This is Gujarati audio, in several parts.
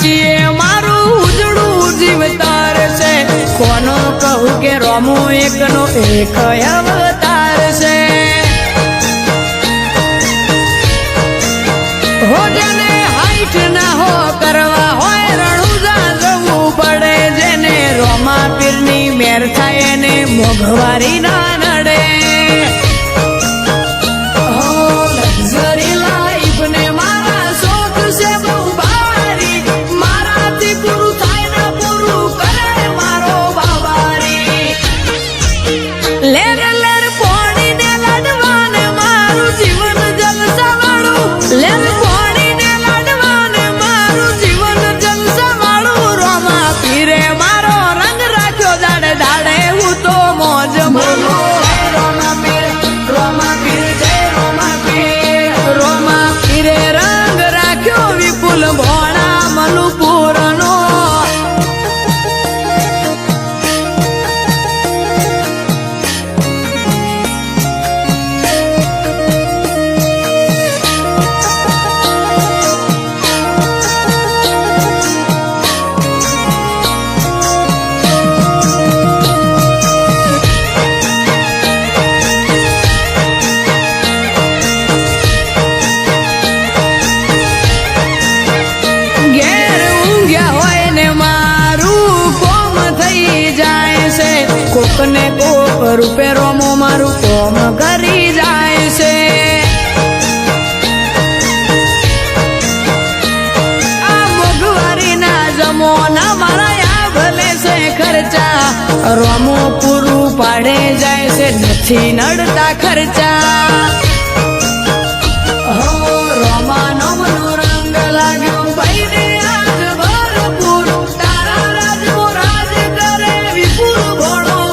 છીએ મારું ઉજળું જીવતાર છે કોનો કહું કે રોમો એકનો એક અવતાર છે હો જેને હાઈટ ના હો કરવા હોય રણુજા જવું પડે જેને રોમા પીરની મેર થાય એને મોઘવારી ના નડે કોકને કોક રૂપે રોમો મારું કોમ કરી જાય છે આ મોઘવારી ના જમોના મારા આ ભલે છે ખર્ચા રોમો પૂરું પાડે જાય છે નથી નડતા ખર્ચા રોમાનો મનો રંગ લાગ્યો ભાઈ ને આજ ભરપૂર તારા રાજનો રાજ કરે વિપુલ ભણો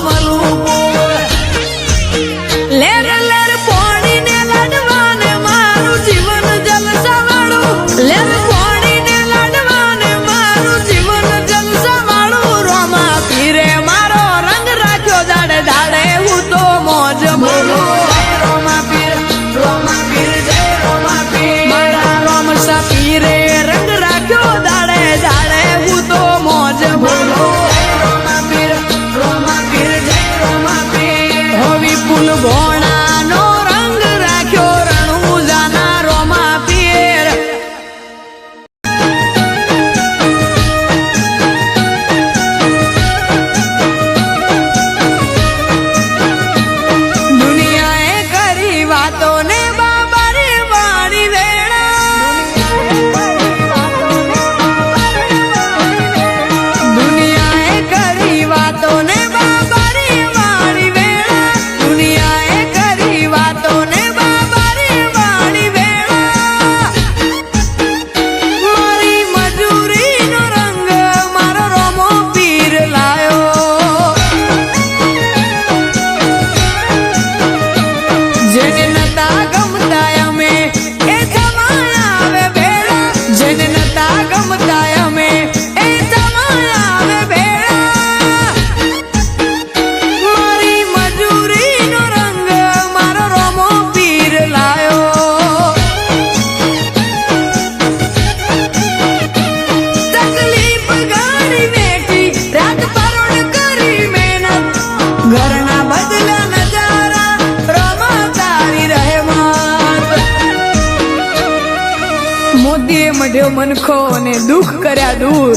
મઢ્યો મનખો અને દુઃખ કર્યા દૂર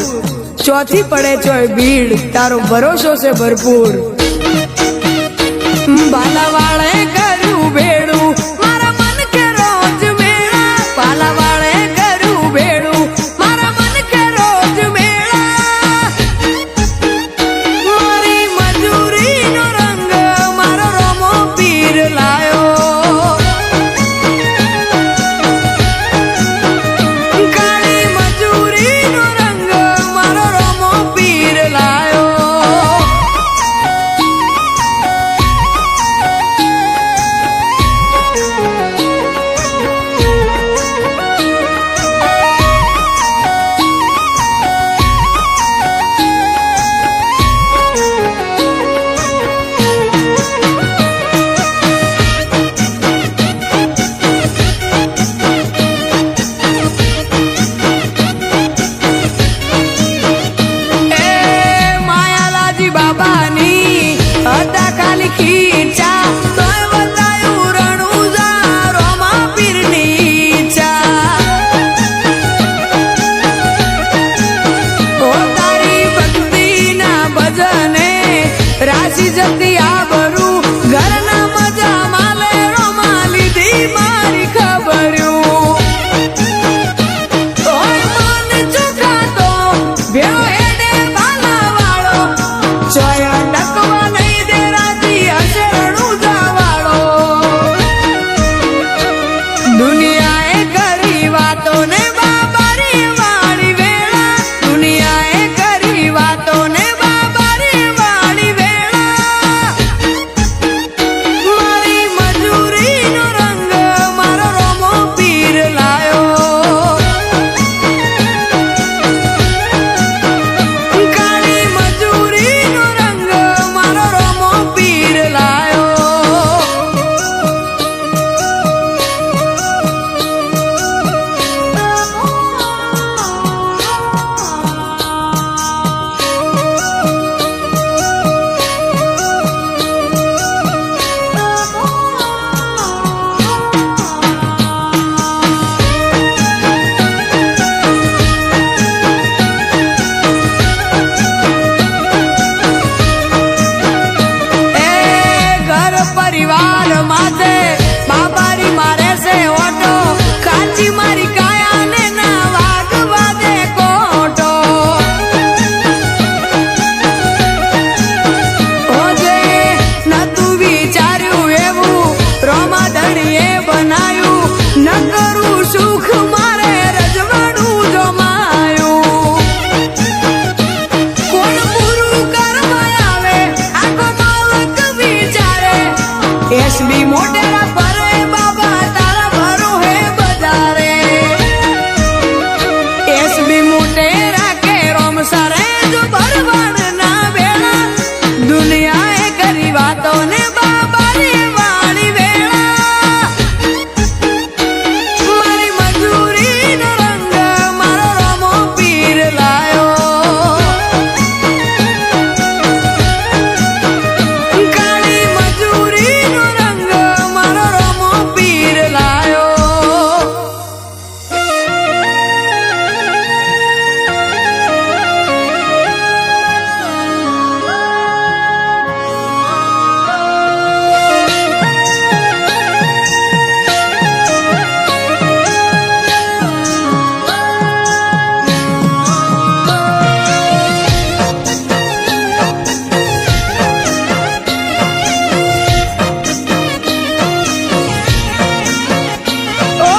ચોથી પડે ચોય ભીડ તારો ભરોસો છે ભરપૂર બાલાવાળે કર્યું ભેડું મારા મન કે રોજ મેળા બાલાવાળે કર્યું ભેડું મારા મન કે રોજ મેળા મારી મજૂરીનો રંગ મારો રોમો પીર લાયો નથી જતી આબરૂ ઘરના મજા માલે રોમા લીધી મારી ખબર્યું મન ચુકાતો ભેળો હેડે ભાલા વાળો ચોય ટકવા નહીં દે રાતી હશે રણુજા વાળો દુનિયાએ કરી વાતો ને બાબારી વાળી વેળા દુનિયાએ કરી વાતો ને બાબારી વાળી વેળા મારી મજૂરીનો રંગ મારો રોમો પીર લાયો કાળી મજૂરીનો રંગ મારો રોમો પીર લાયો ઘર પરિવાર માથે બાબારી મારે છે ઓટો કાચી મારી કાયાને ના વાગવા દે કોટો ઓજે નતું વિચાર્યું એવું રોમા ધણીએ બનાયું ન કરું સુખ મારે રજવાડું જમાયું કોણ પૂરું કરવા આવે આખો માવક વિચારે એસબી મોટેરા પરે બાબા તારા ભરો હે બજારે એસબી મોટેરા કે રોમ સરે જો ભરવાડ ના વેળા દુનિયાએ કરી વાતો ને બાબારી વાળી વેળા મારી મજૂરીનો રંગ મારો રોમો પીર લાયો કાળી મજૂરીનો રંગ મારો રોમો પીર લાયો ઓ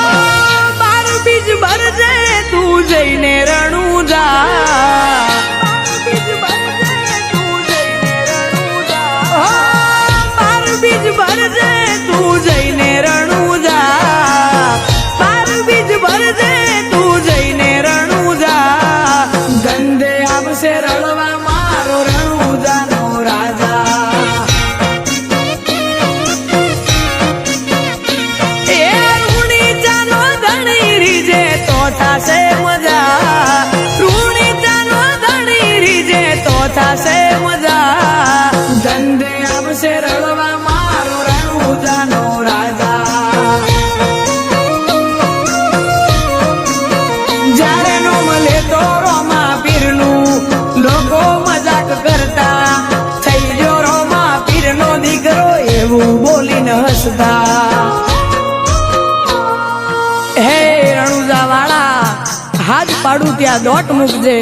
બાર બીજ ભરજે તું જઈને રણુજા ઓ બાર બીજ ભરજે તું જઈને રણુજા બાર બીજ ભરજે તું જઈને રણુજા ધંધે આવશે રળવા મારો રણુજાનો રાજા એ રૂણી ચાનો ધણી રીજે તો થાશે મજા રૂણી ચાનો ધણી રીજે તો થાશે મજા ધંધે આવશે રળવા મારો રણુજાનો રાજા જ્યારે નો મળે તો રોમા પીરનું લોકો મજાક કરતા થઈ ગયો રોમા પીરનો દીકરો એવું બોલીને હસતા હે રણુજા વાળા હાથ પાડું ત્યાં દોટ મૂકજે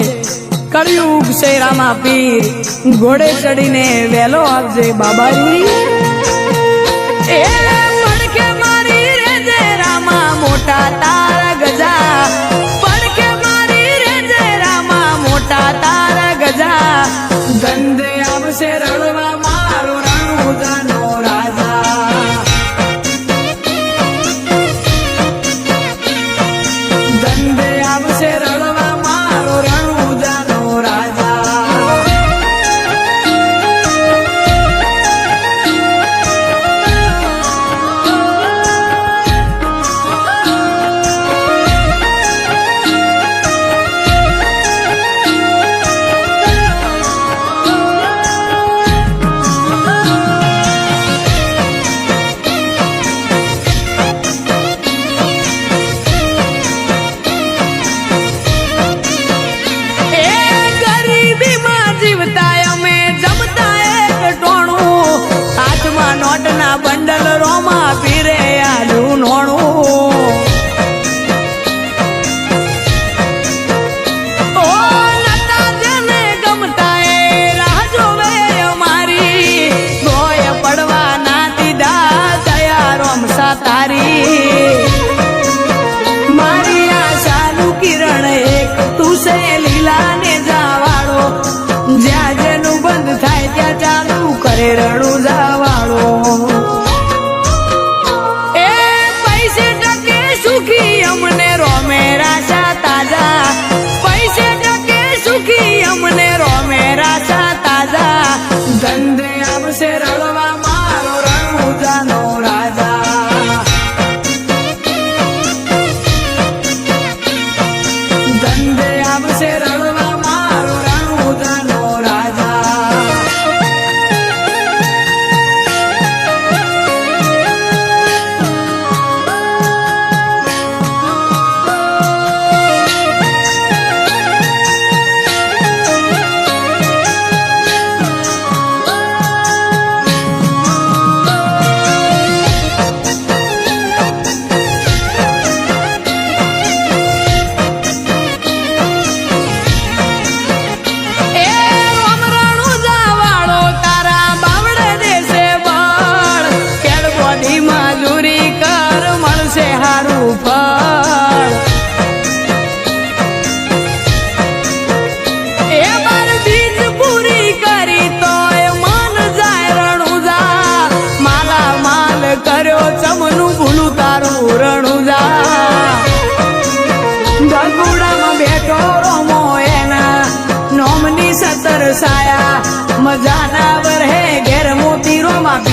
કળિયુગ શેરામાં પીર ઘોડે ચડીને વેલો આવજે બાબારી એ પડકે મારી રેજે રામા મોટા તારા ગજા પડકે મારી રેજે રામા મોટા તારા ગજા ધંધે આવશે રળવા મારો રણુજાનો રાજા ધંધે આવશે રળવા મારો રણુજાનો રાજા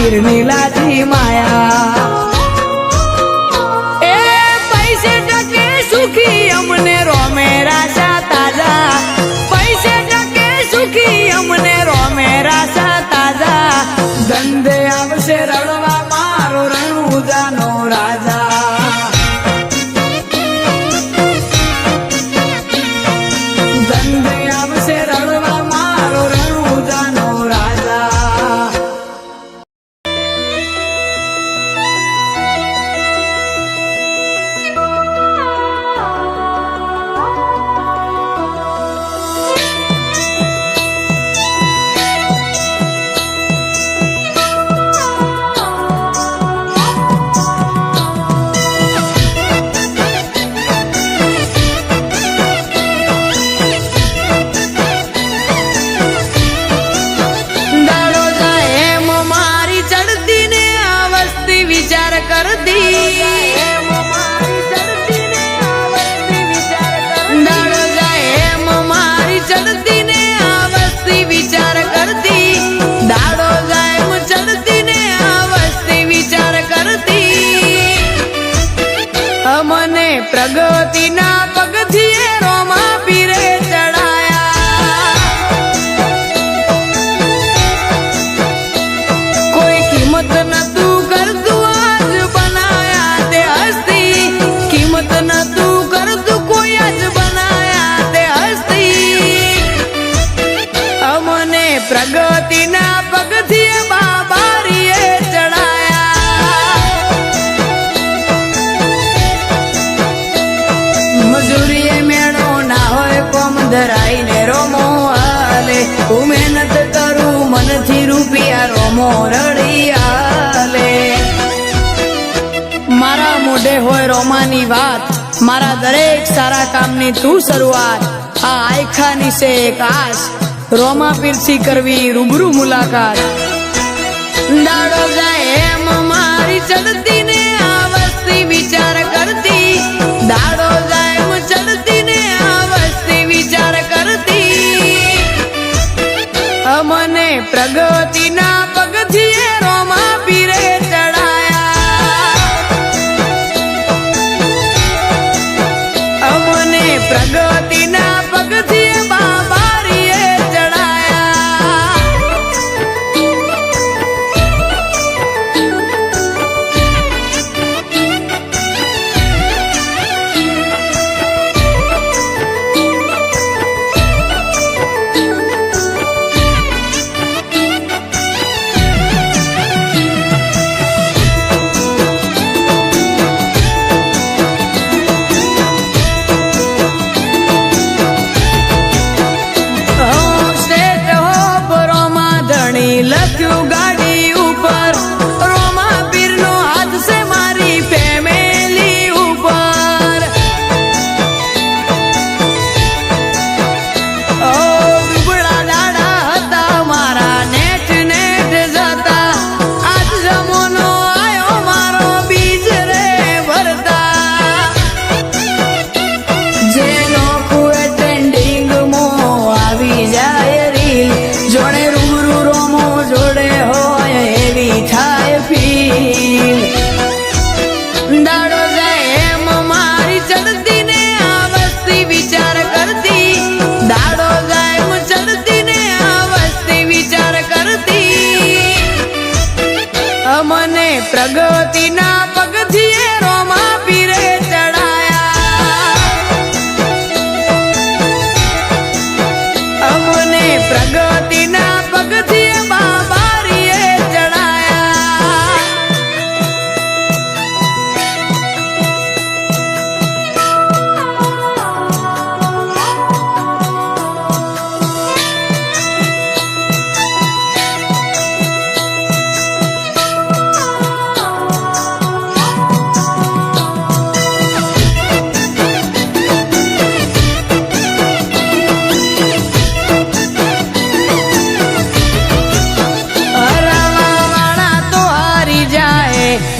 પીરની લાજી માયા એ પૈસે ટકે સુખી અમને રોમે રાસા તાજા પૈસે ટકે સુખી અમને રોમે રાસા તાજા ધંધે આવશે રળવા મારો રણુજાનો રાજા ધંધે આવશે રળવા મારો રણુજાનો રાજા દાડો જાય એમ મારી ચડતી ને આ વસ્તી વિચાર કરતી દાડો જાય એમ મારી ચડતી ને આ વસ્તી વિચાર કરતી દાડો જાય એમ ચડતી ને આ વસ્તી વિચાર કરતી અમને પ્રગતિના પગથિયે રોમા પીરે ચડાયા કોઈ કિંમત નતું કરતું આજ બનાયા તે હસ્તી કિંમત નતું કરતું કોઈ આજ બનાયા તે હસ્તી અમને પ્રગતિના પગથિયે બાબારીએ ચડાયા મજૂરીએ મેળો ના હોય કોમ ધરાઈને રોમો હાલે હું મહેનત કરું મનથી રૂપિયા રોમો રડી હાલે મારા મોઢે હોય રોમાની વાત મારા દરેક સારા કામની તું શરૂઆત આ આયખાની છે એક આશ રોમા પીરથી કરવી રૂબરૂ મુલાકાત દાડો જાય એમ મારી ચડતી ને આ વસ્તી વિચાર કરતી દાડો જાય એમ ચડતી ને આ વસ્તી વિચાર કરતી અમને પ્રગતિના પગથિયે રોમા પીરે ચડાયા અમને પ્રગતિના પગથિયે બાબારીએ ચડાયા લખ્યું ગાડી ઉપર રોમા પીરનો હાથ છે મારી ફેમિલી ઉપર ઓ રૂબડા દાડા હતા મારા નેટ નેટ જતા આજ જમોનો આયો મારો બીજ રે ભરતા જે નોખું ટ્રેન્ડિંગ મો આવી જાય રીલ જોડે રૂબરૂ રોમો જોડે હોય એવી થાય ફીલ દાડો જાય એમ મારી ચડતી ને આ વસ્તી વિચાર કરતી દાડો જાય એમ ચડતી ને આ વસ્તી વિચાર કરતી અમને પ્રગતિના પગથિયે રોમા પીરે ચડાયા અમને પ્રગતિના પગથિયે બાબારીએ ચડાયા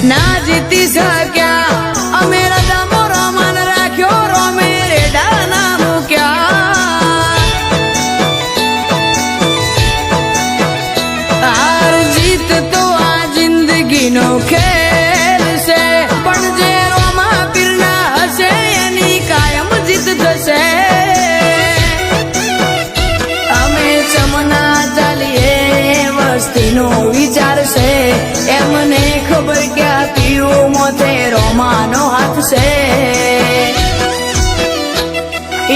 ના જીતી શક્યા અમે રજામો રોમાન રાખ્યો રોમે રેડા ના મૂક્યા હાર જીત તો આજ નો ખેલ છે, પણ જે રોમા પીરના હશે એની કાયમ જીત થશે. અમે ચમના ચાલીએ વસ્તીનો વિચાર છે, એમને ખબર ક્યાં પીવું મોતે રોમાનો હાથ છે.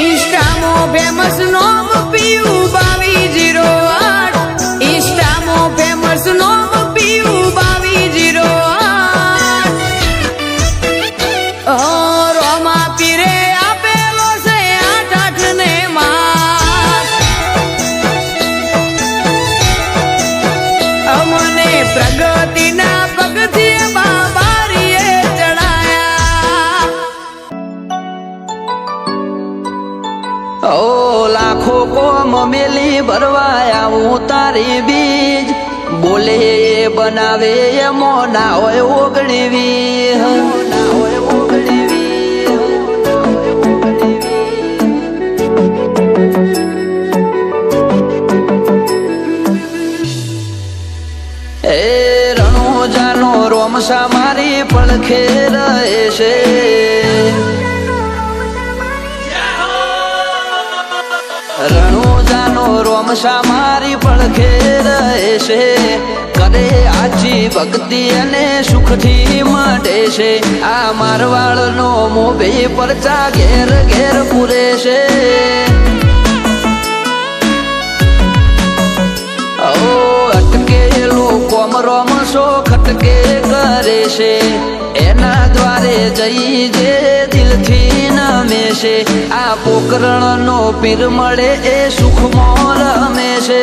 ઇન્સ્ટામાં ફેમસ નોમ પીવું 2208, ઇન્સ્ટામાં ફેમસ નોમ પીવું 2208. રોમા પીરે આપેલો છે 8 ને માર. અમને પ્રગતિના પગથિયે બાબારીએ ચડાયા. ઓ લાખો કોમ મેલી ભરવાયા હું તારી બીજ, બોલે એ બનાવે એમો ના હોય ઓગણીવી. એ રણોજાનો રોમસા મારી પડખે રહે છે. રણોજાનો રોમસા મારી પડખે રહે છે, કરે આછી ભક્તિ અને સુખથી મળે છે. આ મારવાડનો મોભે પરચા ઘેર ઘેર પૂરે છે. અટકેલો કોમ રોમસો ખટકે કરે છે, એના દ્વારે જઈ જે દિલથી નમે છે. આ પોકરણનો પીર મળે એ સુખમાં રમે છે.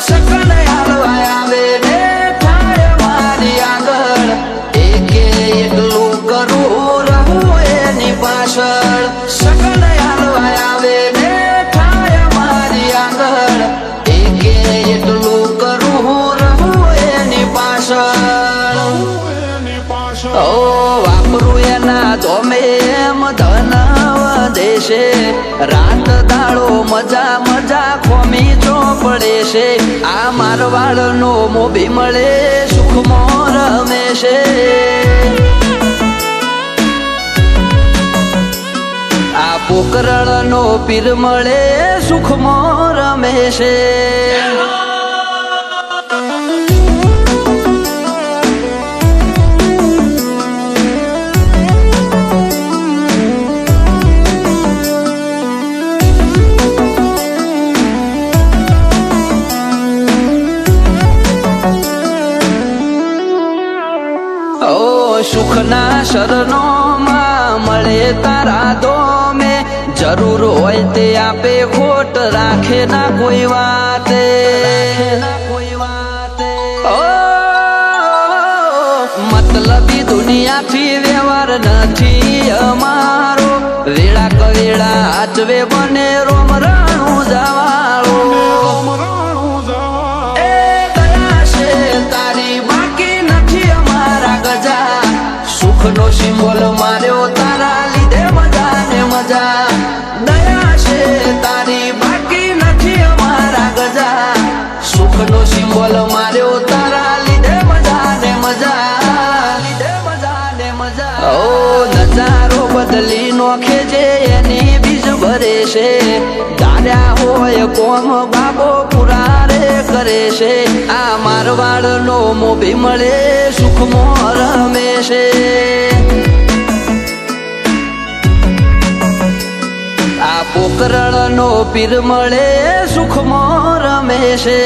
શકન હાલવા આવે ને થાય મારી આગળ, એકે એકલું કરું રહું એની પાછળ. શકન હાલવા આવે ને થાય મારી આગળ, એકે એટલું કરું રહું એની પાછળ. વાપરું એના ધોમે એમ ધન વધે છે, રાત દાડો મજા મજા ખોમી ચોપડે છે. આ મારવાડનો મોભી મળે સુખમાં રમે છે. આ પોકરણનો પીર મળે સુખમાં રમે છે. સુખના શરણોમાં મળે તારા દોમે, જરૂર હોય તે આપે ખોટ રાખે ના કોઈ વાતે. મતલબી દુનિયાથી વ્યવહાર નથી અમારો, વેળા કવેળા આચવે બને રોમ રણું જવાળો. એ દયા છે તારી બાકી નથી અમારા ગજા, સુખનો સિમ્બોલ માર્યો તારા લીધે મજા ને મજા. દયા છે તારી બાકી નથી અમારા ગજા, સુખનો સિમ્બોલ માર્યો તારા લીધે મજા ને મજા. ઓ નજારો બદલી નોખે છે એની બીજ ભરે છે, ધાર્યા હોય કોમ બાબો પુરારે કરે છે. આ મારવાડનો મોભી મળે સુખમાં રમે છે. આ પોકરણનો પીર મળે સુખમાં રમે છે.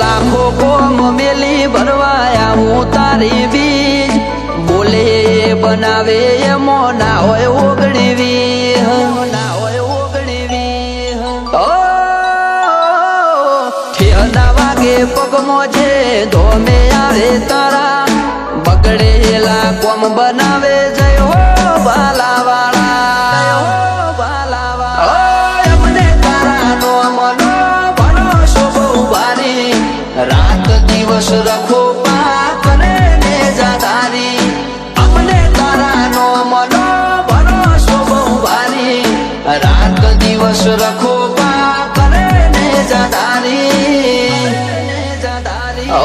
લાખો કોમ મેલી ભરવાયા હું તારી બીજ, બોલે એ બનાવે એમો ના હોય ઓગણીવી. ઠેના વાગે પગમાં છે ધોમે આવે તારા, બગડેલા કોમ બનાવે જય હો બાલાવાળા. આશ રખો પા કરે ને જાદારી ઓ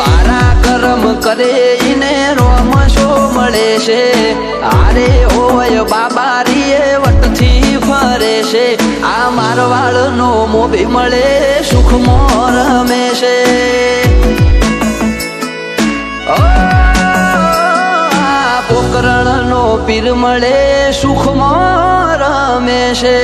આરા કરમ કરે ઈને રોમ શો મળે છે આરે હોય બાબારીએ વટથી ફરે છે આ મારવાડ નો મોભી મળે સુખ મોર રમેશે પોકરણ નો પીર મળે સુખ મોર રમેશે